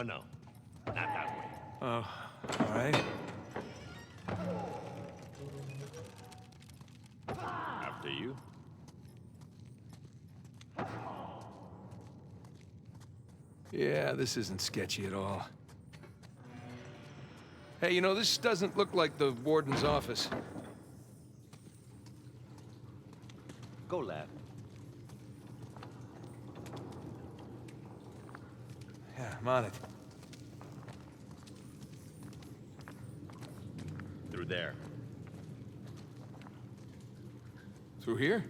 No. Not that way. Oh, all right. After you. Yeah, this isn't sketchy at all. Hey, you know, this doesn't look like the warden's office. Go left. Yeah, I'm on it. Through there. Through here?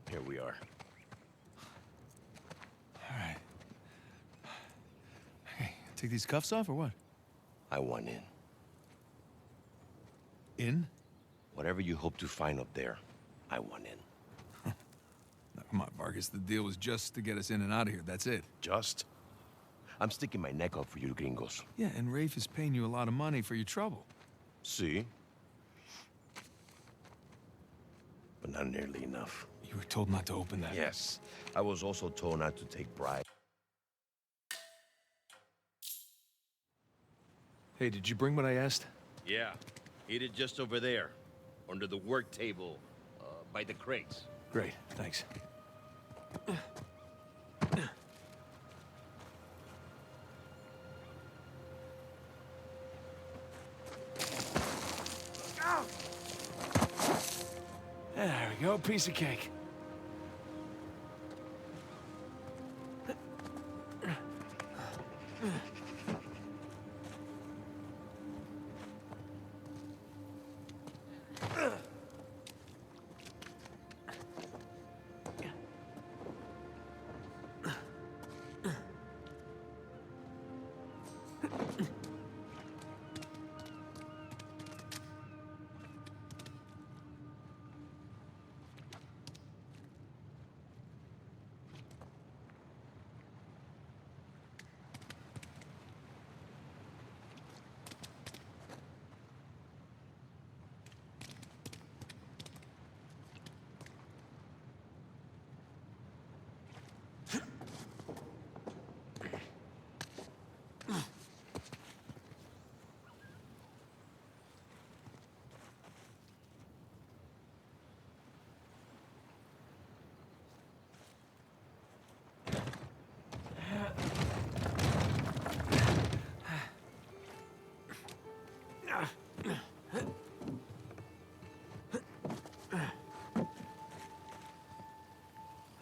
Here we are. All right. Hey, take these cuffs off or what? I want in. In? Whatever you hope to find up there, I want in. Now, come on, Vargas. The deal was just to get us in and out of here. That's it. Just? I'm sticking my neck out for you gringos. Yeah, and Rafe is paying you a lot of money for your trouble. See? But not nearly enough. You were told not to open that. Yes. I was also told not to take bribes. Hey, did you bring what I asked? Yeah. Eat it just over there. Under the work table. By the crates. Great, thanks. There we go, piece of cake.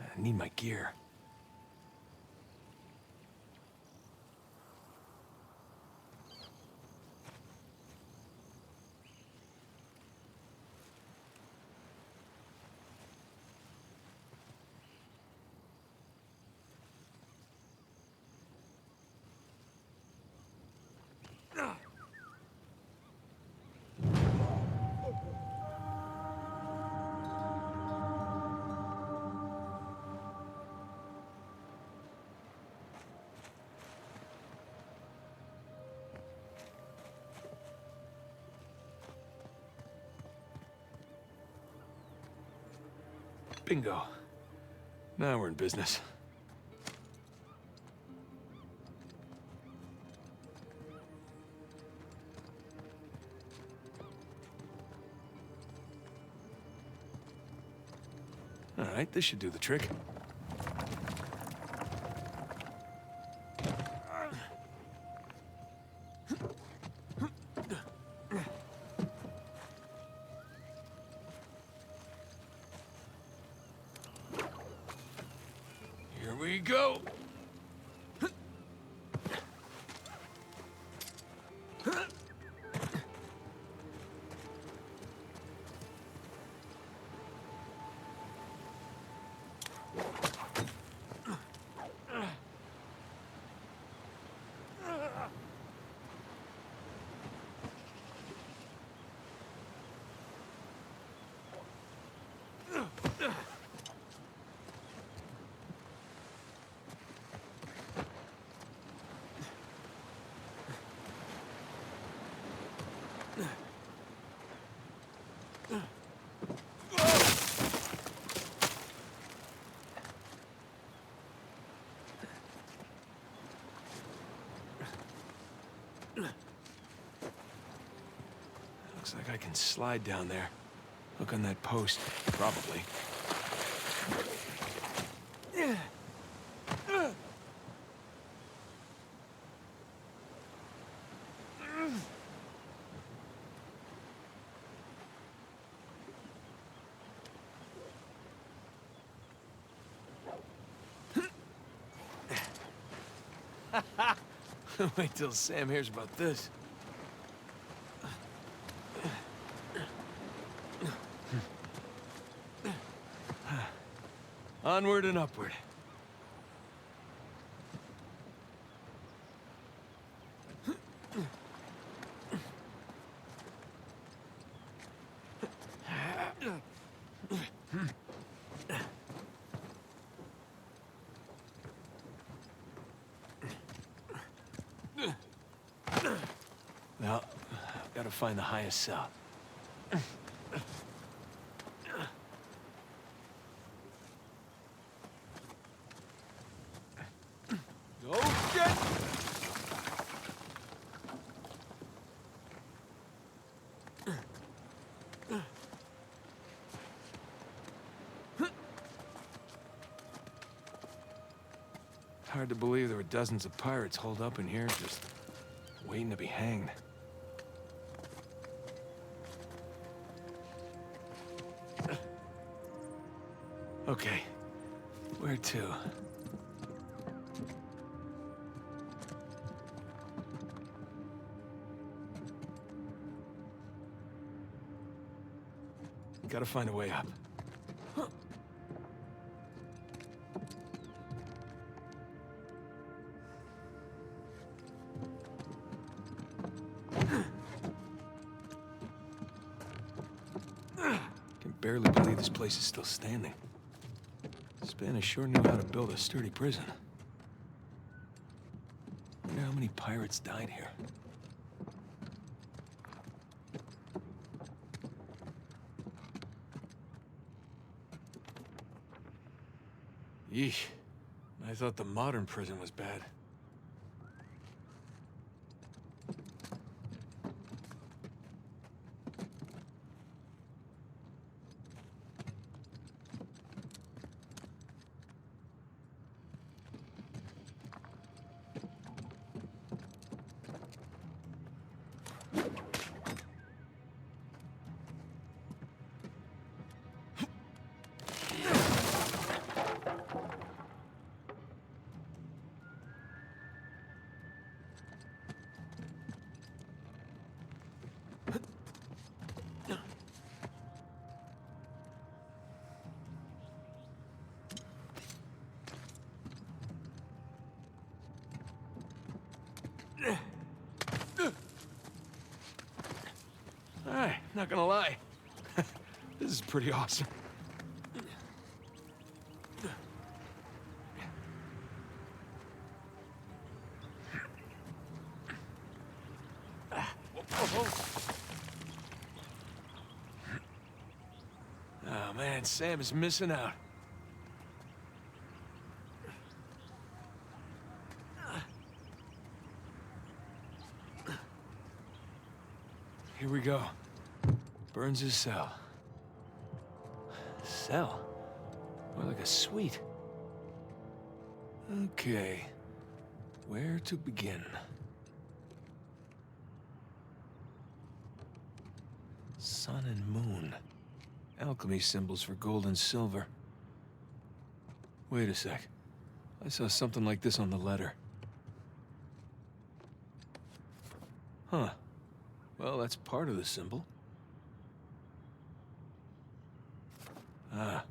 I need my gear. Bingo. Now we're in business. All right, this should do the trick. Here we go. Looks like I can slide down there. Look on that post, probably. Wait till Sam hears about this. Onward and upward. Now, gotta find the highest cell. Oh, shit! Hard to believe there were dozens of pirates holed up in here, just waiting to be hanged. Okay, where to? Gotta find a way up. Can barely believe this place is still standing. Spanish sure knew how to build a sturdy prison. Wonder how many pirates died here. Yeesh. I thought the modern prison was bad. Alright, not gonna lie. This is pretty awesome. Oh man, Sam is missing out. Here we go. Burns' cell. Cell? More like a suite. Okay. Where to begin? Sun and moon. Alchemy symbols for gold and silver. Wait a sec. I saw something like this on the letter. Huh. Well, that's part of the symbol. Ah,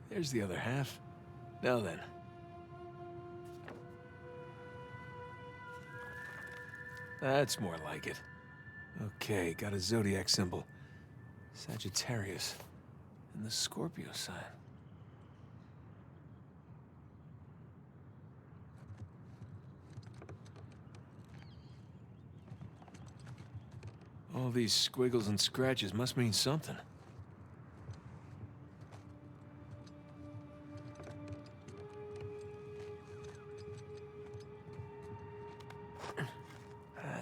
there's the other half. Now then. That's more like it. Okay, got a zodiac symbol. Sagittarius. And the Scorpio sign. All these squiggles and scratches must mean something.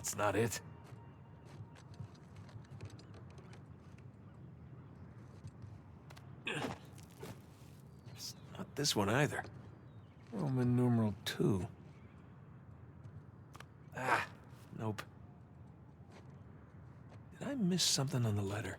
That's not it. It's not this one either. Roman numeral 2. Ah, nope. Did I miss something on the letter?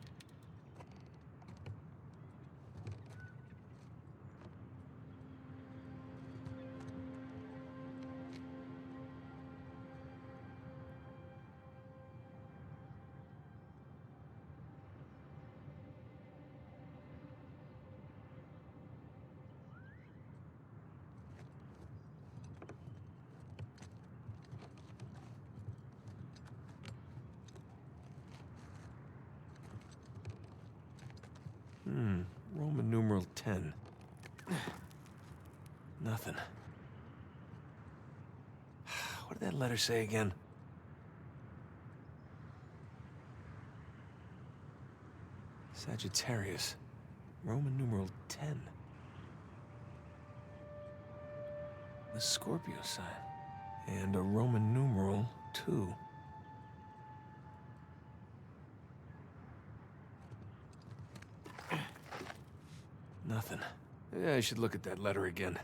Roman numeral 10. Nothing. What did that letter say again? Sagittarius. Roman numeral 10. The Scorpio sign. And a Roman numeral 2. Nothing. Yeah, I should look at that letter again.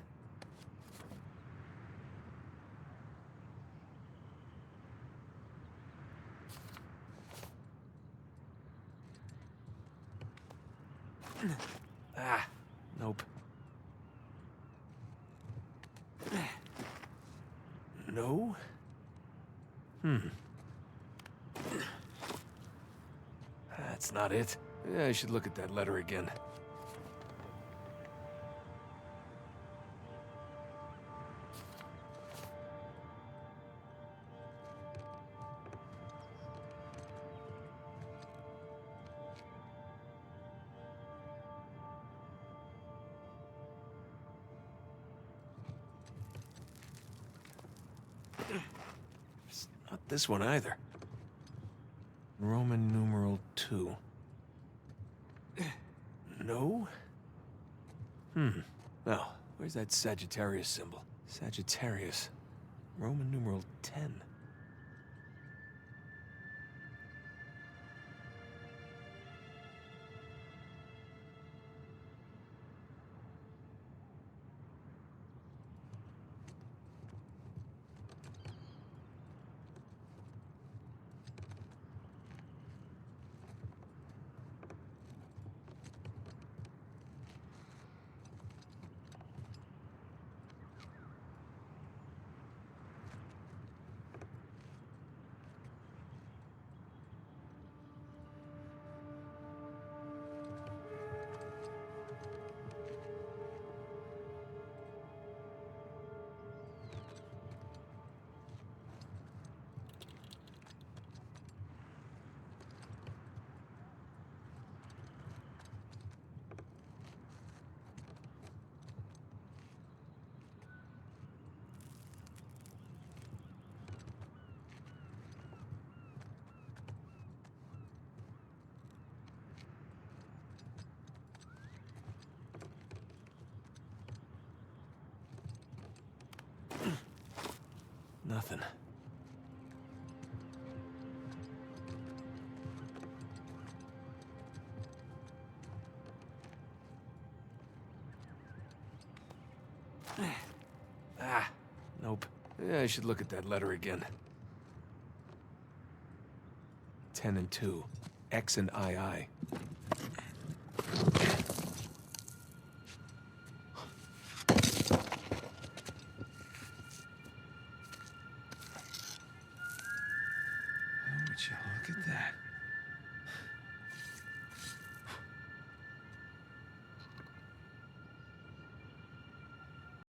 Ah, nope. No? That's not it. Yeah, I should look at that letter again. It's not this one either. Roman numeral 2. No? Well, where's that Sagittarius symbol? Sagittarius. Roman numeral 10. Nothing. Ah, nope. Yeah, I should look at that letter again. 10 and 2. X and II.